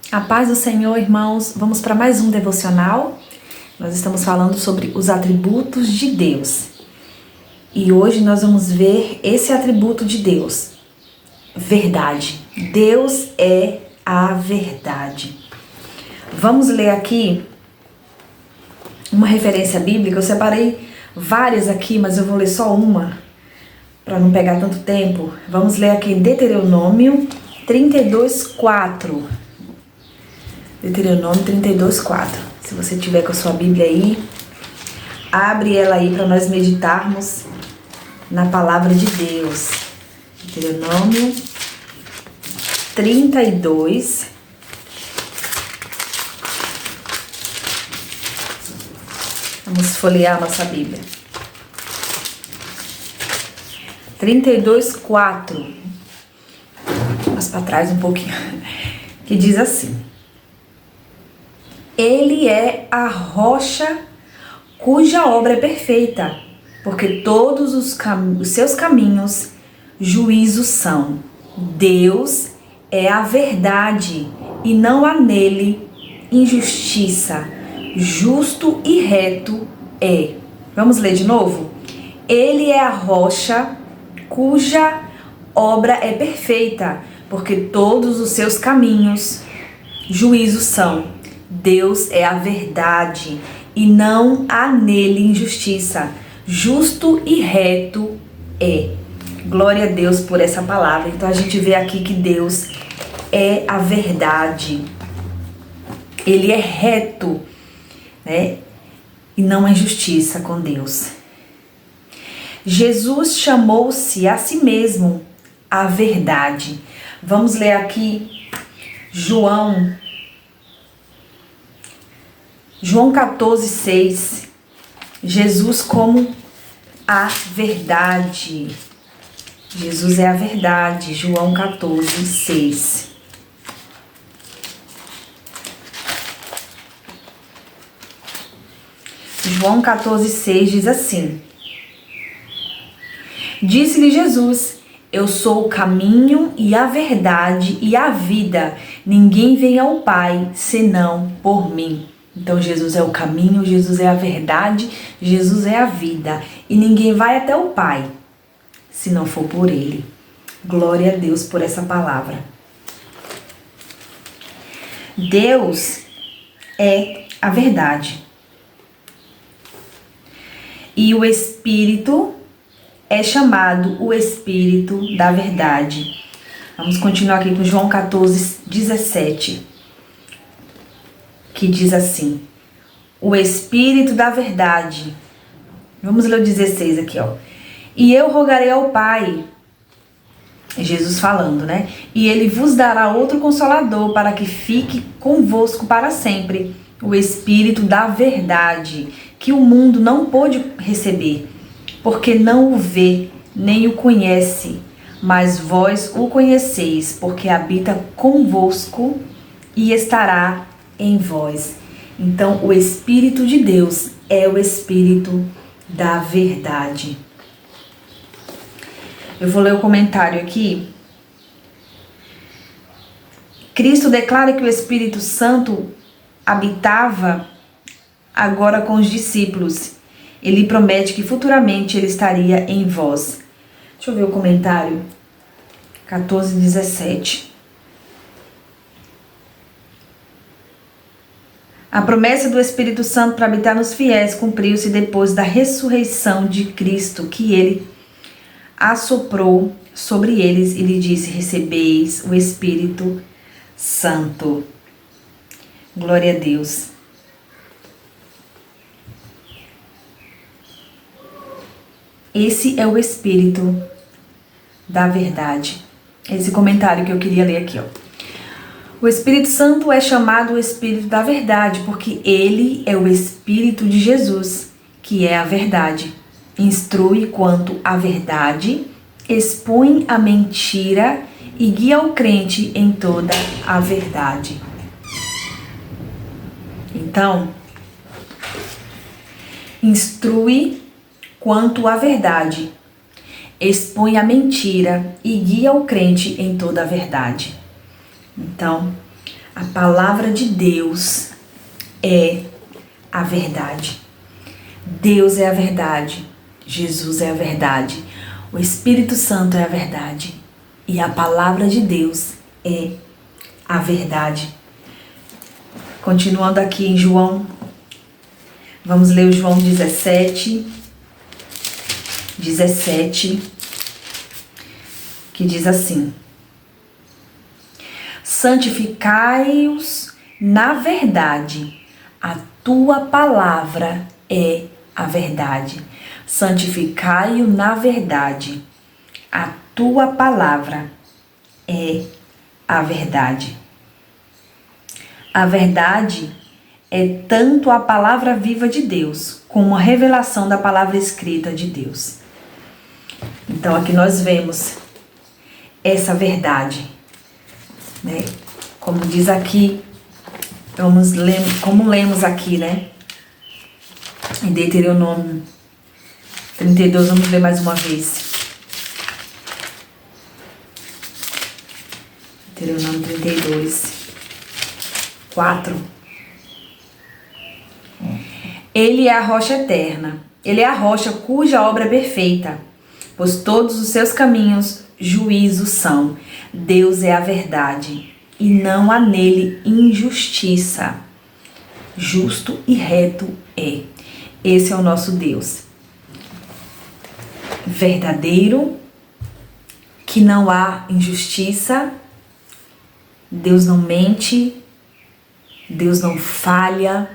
A paz do Senhor, irmãos. Vamos para mais um devocional. Nós estamos falando sobre os atributos de Deus. E hoje nós vamos ver esse atributo de Deus: verdade. Deus é a verdade. Vamos ler aqui uma referência bíblica. Eu separei várias aqui, mas eu vou ler só uma para não pegar tanto tempo. Vamos ler aqui em Deuteronômio 32:4. Deuteronômio 32:4. Se você tiver com a sua Bíblia aí, abre ela aí para nós meditarmos na palavra de Deus. Deuteronômio 32. Vamos folhear a nossa Bíblia. 32:4. Vamos para trás um pouquinho. Que diz assim: Ele é a rocha cuja obra é perfeita, porque todos os seus caminhos juízos são. Deus é a verdade e não há nele injustiça. Justo e reto é. Vamos ler de novo? Ele é a rocha cuja obra é perfeita, porque todos os seus caminhos juízos são. Deus é a verdade e não há nele injustiça. Justo e reto é. Glória a Deus por essa palavra. Então a gente vê aqui que Deus é a verdade. Ele é reto, né? E não há injustiça com Deus. Jesus chamou-se a si mesmo a verdade. Vamos ler aqui João 14:6. Jesus como a verdade. Jesus é a verdade. João 14:6. João 14:6 diz assim: Disse-lhe Jesus: Eu sou o caminho e a verdade e a vida. Ninguém vem ao Pai senão por mim. Então Jesus é o caminho, Jesus é a verdade, Jesus é a vida. E ninguém vai até o Pai se não for por Ele. Glória a Deus por essa palavra. Deus é a verdade. E o Espírito é chamado o Espírito da verdade. Vamos continuar aqui com João 14:17. Que diz assim: o Espírito da verdade. Vamos ler o 16 aqui, ó. E eu rogarei ao Pai, Jesus falando, né? E ele vos dará outro consolador para que fique convosco para sempre. O Espírito da verdade, que o mundo não pôde receber, porque não o vê, nem o conhece. Mas vós o conheceis, porque habita convosco e estará em vós. Então, o Espírito de Deus é o Espírito da verdade. Eu vou ler o comentário aqui. Cristo declara que o Espírito Santo habitava agora com os discípulos. Ele promete que futuramente ele estaria em vós. Deixa eu ver o comentário. 14:17. A promessa do Espírito Santo para habitar nos fiéis cumpriu-se depois da ressurreição de Cristo, que ele assoprou sobre eles e lhe disse: recebeis o Espírito Santo. Glória a Deus. Esse é o Espírito da verdade. Esse comentário que eu queria ler aqui, ó. O Espírito Santo é chamado o Espírito da verdade, porque ele é o Espírito de Jesus, que é a verdade. Instrui quanto à verdade, expõe a mentira e guia o crente em toda a verdade. Então, instrui quanto à verdade, expõe a mentira e guia o crente em toda a verdade. Então, A palavra de Deus é a verdade. Deus é a verdade. Jesus é a verdade. O Espírito Santo é a verdade. E a palavra de Deus é a verdade. Continuando aqui em João, vamos ler o João 17, que diz assim: santificai-os na verdade, a tua palavra é a verdade. Santificai-o na verdade, a tua palavra é a verdade. A verdade é tanto a palavra viva de Deus, como a revelação da palavra escrita de Deus. Então aqui nós vemos essa verdade, né? Como diz aqui, como lemos aqui, né? Em Deuteronômio 32, vamos ler mais uma vez. Deuteronômio 32, 4. Ele é a rocha eterna, ele é a rocha cuja obra é perfeita, pois todos os seus caminhos juízos são. Deus é a verdade, e não há nele injustiça. Justo e reto é. Esse é o nosso Deus. Verdadeiro, que não há injustiça. Deus não mente, Deus não falha,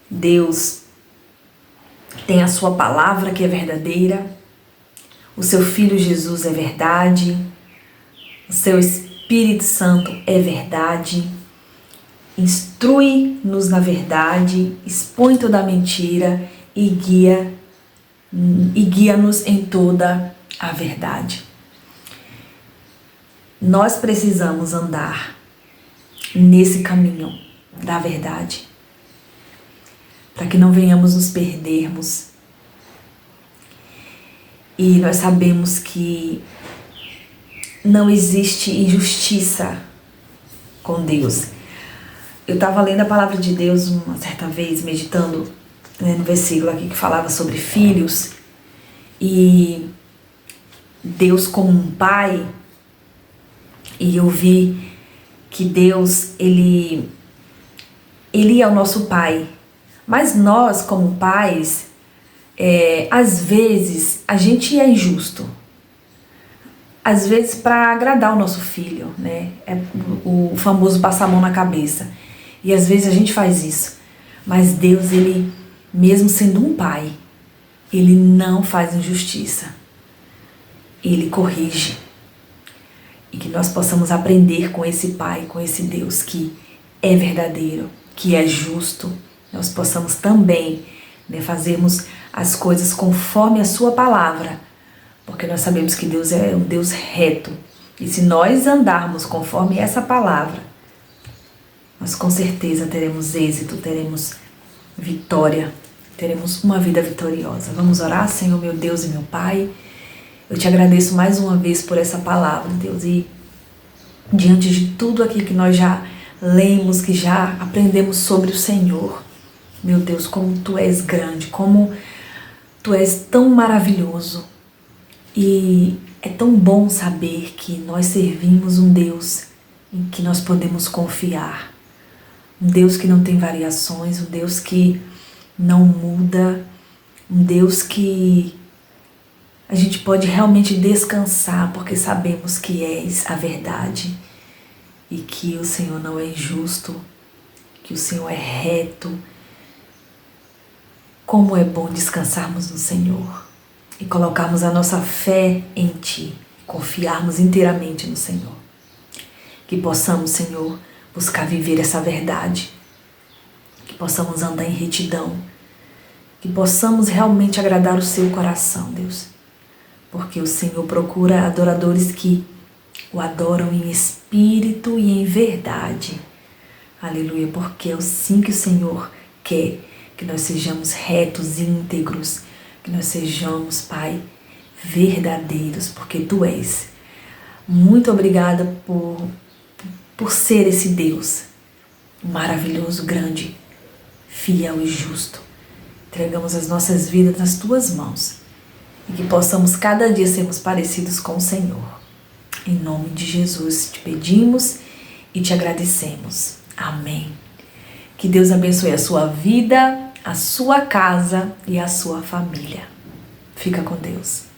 Deus tem a sua palavra que é verdadeira, o seu Filho Jesus é verdade, o seu Espírito Santo é verdade, instrui-nos na verdade, expõe toda a mentira e guia-nos em toda a verdade. Nós precisamos andar nesse caminho da verdade, para que não venhamos nos perdermos. E nós sabemos que não existe injustiça com Deus. Eu estava lendo a palavra de Deus uma certa vez, meditando, né, no versículo aqui que falava sobre filhos, e Deus como um pai. E eu vi que Deus, Ele é o nosso Pai. Mas nós, como pais, às vezes, a gente é injusto. Às vezes, para agradar o nosso filho, né? É o famoso passar a mão na cabeça. E às vezes a gente faz isso. Mas Deus, Ele, mesmo sendo um pai, Ele não faz injustiça. Ele corrige. E que nós possamos aprender com esse Pai, com esse Deus que é verdadeiro, que é justo. Nós possamos também, né, fazermos as coisas conforme a sua palavra, porque nós sabemos que Deus é um Deus reto. E se nós andarmos conforme essa palavra, nós com certeza teremos êxito, teremos vitória, teremos uma vida vitoriosa. Vamos orar, Senhor, meu Deus e meu Pai. Eu te agradeço mais uma vez por essa palavra, Deus, e diante de tudo aqui que nós já lemos, que já aprendemos sobre o Senhor, meu Deus, como Tu és grande, como Tu és tão maravilhoso, e é tão bom saber que nós servimos um Deus em que nós podemos confiar, um Deus que não tem variações, um Deus que não muda, um Deus que a gente pode realmente descansar, porque sabemos que és a verdade e que o Senhor não é injusto, que o Senhor é reto. Como é bom descansarmos no Senhor e colocarmos a nossa fé em Ti, confiarmos inteiramente no Senhor. Que possamos, Senhor, buscar viver essa verdade, que possamos andar em retidão, que possamos realmente agradar o Seu coração, Deus. Porque o Senhor procura adoradores que o adoram em espírito e em verdade. Aleluia, porque é assim que o Senhor quer, que nós sejamos retos e íntegros, que nós sejamos, Pai, verdadeiros, porque Tu és. Muito obrigada por por ser esse Deus maravilhoso, grande, fiel e justo. Entregamos as nossas vidas nas tuas mãos e que possamos cada dia sermos parecidos com o Senhor. Em nome de Jesus te pedimos e te agradecemos. Amém. Que Deus abençoe a sua vida, a sua casa e a sua família. Fica com Deus.